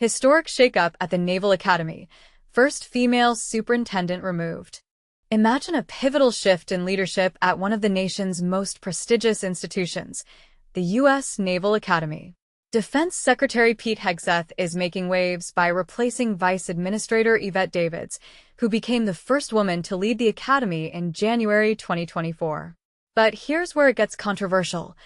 Historic shakeup at the Naval Academy. First female superintendent removed. Imagine a pivotal shift in leadership at one of the nation's most prestigious institutions, the U.S. Naval Academy. Defense Secretary Pete Hegseth is making waves by replacing Vice Administrator Yvette Davids, who became the first woman to lead the Academy in January 2024. But here's where it gets controversial.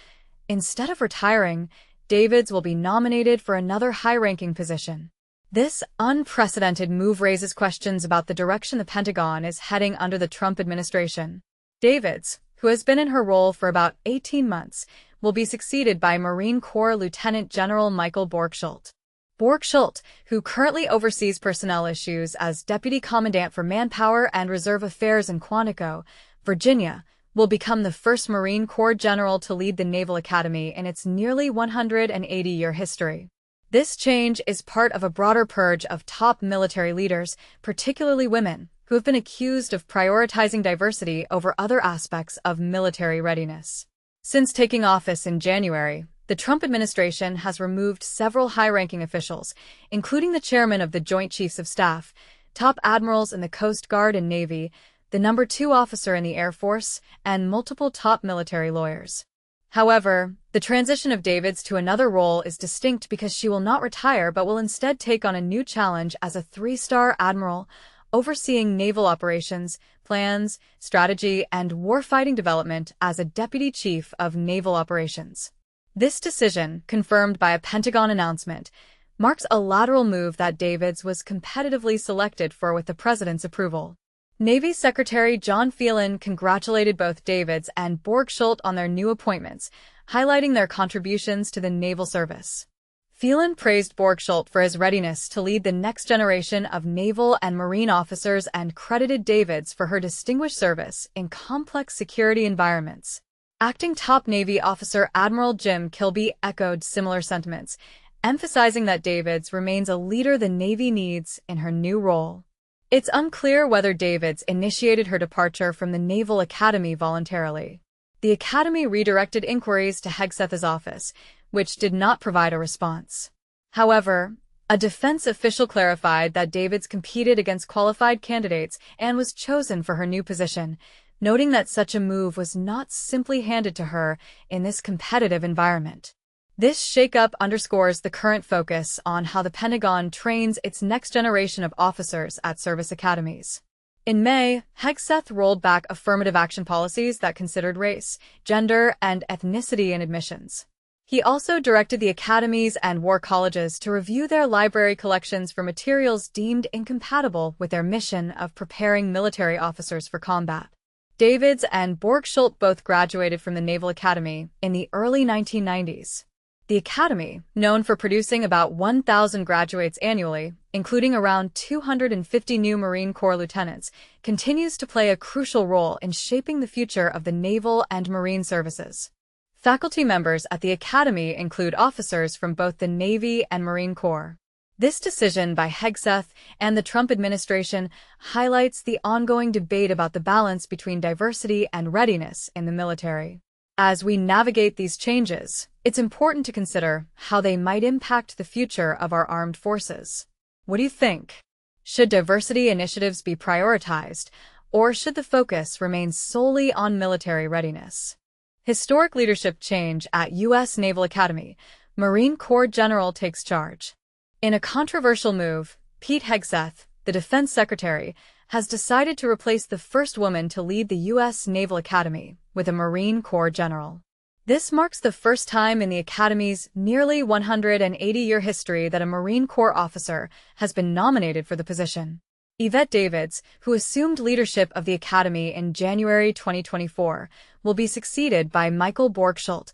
Instead of retiring, Davids will be nominated for another high-ranking position. This unprecedented move raises questions about the direction the Pentagon is heading under the Trump administration. Davids, who has been in her role for about 18 months, will be succeeded by Marine Corps Lieutenant General Michael Borgschulte. Borgschulte, who currently oversees personnel issues as Deputy Commandant for Manpower and Reserve Affairs in Quantico, Virginia, will become the first Marine Corps general to lead the Naval Academy in its nearly 180-year history. This change is part of a broader purge of top military leaders, particularly women, who have been accused of prioritizing diversity over other aspects of military readiness. Since taking office in January, the Trump administration has removed several high-ranking officials, including the chairman of the Joint Chiefs of Staff, top admirals in the Coast Guard and Navy, the number 2 officer in the Air Force, and multiple top military lawyers. However, the transition of Davids to another role is distinct because she will not retire but will instead take on a new challenge as a 3-star admiral, overseeing naval operations, plans, strategy, and warfighting development as a Deputy Chief of Naval Operations. This decision, confirmed by a Pentagon announcement, marks a lateral move that Davids was competitively selected for with the President's approval. Navy Secretary John Phelan congratulated both Davids and Borgschulte on their new appointments, highlighting their contributions to the naval service. Phelan praised Borgschulte for his readiness to lead the next generation of naval and marine officers and credited Davids for her distinguished service in complex security environments. Acting Top Navy Officer Admiral Jim Kilby echoed similar sentiments, emphasizing that Davids remains a leader the Navy needs in her new role. It's unclear whether Davids initiated her departure from the Naval Academy voluntarily. The Academy redirected inquiries to Hegseth's office, which did not provide a response. However, a defense official clarified that Davids competed against qualified candidates and was chosen for her new position, noting that such a move was not simply handed to her in this competitive environment. This shakeup underscores the current focus on how the Pentagon trains its next generation of officers at service academies. In May, Hegseth rolled back affirmative action policies that considered race, gender, and ethnicity in admissions. He also directed the academies and war colleges to review their library collections for materials deemed incompatible with their mission of preparing military officers for combat. Davids and Borgschulte both graduated from the Naval Academy in the early 1990s. The Academy, known for producing about 1,000 graduates annually, including around 250 new Marine Corps lieutenants, continues to play a crucial role in shaping the future of the naval and marine services. Faculty members at the Academy include officers from both the Navy and Marine Corps. This decision by Hegseth and the Trump administration highlights the ongoing debate about the balance between diversity and readiness in the military. As we navigate these changes, it's important to consider how they might impact the future of our armed forces. What do you think? Should diversity initiatives be prioritized, or should the focus remain solely on military readiness? Historic leadership change at U.S. Naval Academy. Marine Corps General takes charge. In a controversial move, Pete Hegseth, the Defense Secretary, has decided to replace the first woman to lead the U.S. Naval Academy with a Marine Corps general. This marks the first time in the Academy's nearly 180-year history that a Marine Corps officer has been nominated for the position. Yvette Davids, who assumed leadership of the Academy in January 2024, will be succeeded by Michael Borgschulte,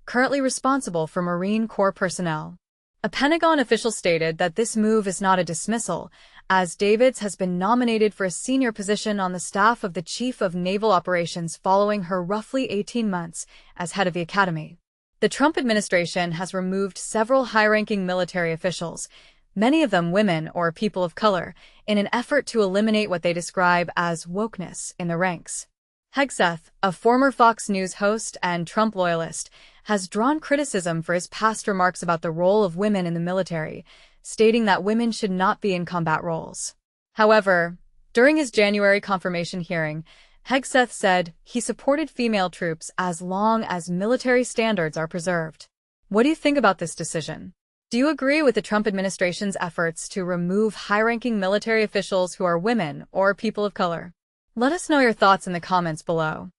currently responsible for Marine Corps personnel. A Pentagon official stated that this move is not a dismissal, as Davids has been nominated for a senior position on the staff of the Chief of Naval Operations following her roughly 18 months as head of the Academy. The Trump administration has removed several high-ranking military officials, many of them women or people of color, in an effort to eliminate what they describe as wokeness in the ranks. Hegseth, a former Fox News host and Trump loyalist, has drawn criticism for his past remarks about the role of women in the military, stating that women should not be in combat roles. However, during his January confirmation hearing, Hegseth said he supported female troops as long as military standards are preserved. What do you think about this decision? Do you agree with the Trump administration's efforts to remove high-ranking military officials who are women or people of color? Let us know your thoughts in the comments below.